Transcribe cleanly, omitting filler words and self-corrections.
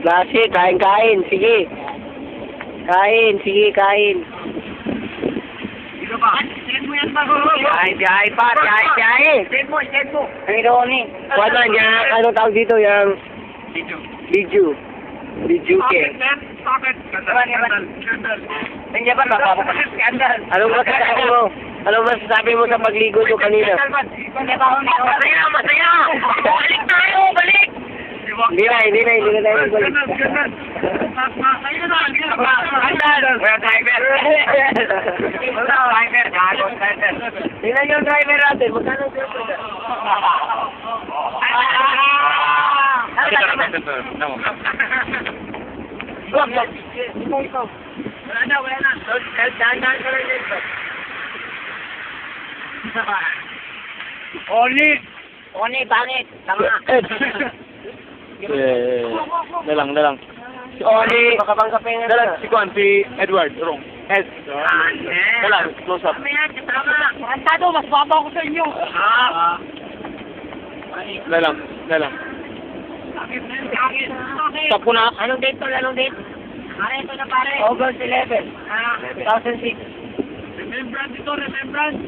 Klase, kain. Sige. Sige, kain. Dito ba? Send mo yan ba? Biyahe pa. Send mo. Ang ironi. Wala niya, anong tawag dito, yung video ke. Stop it. Nandiyan ba, scandal. Anong masasabi mo sa pagligo nyo kanina? Masaya! Balik! Hindi na tayo balik. Tingnan yung driver natin. Magkano siya? Wala na. Dahan-dahan ka lang dito. Oni, pangit. Tama. Dalang. Si Oli, makapangkapin nga Dalang si Juan, si Edward, wrong. Ed. Dalang, close up. Tama. Tarantado, mas baba ko sa inyo. Dalang. Stop ko na. Anong date? Pare, ito na pare. August 11, 2006. Remembrance ito, remembrance.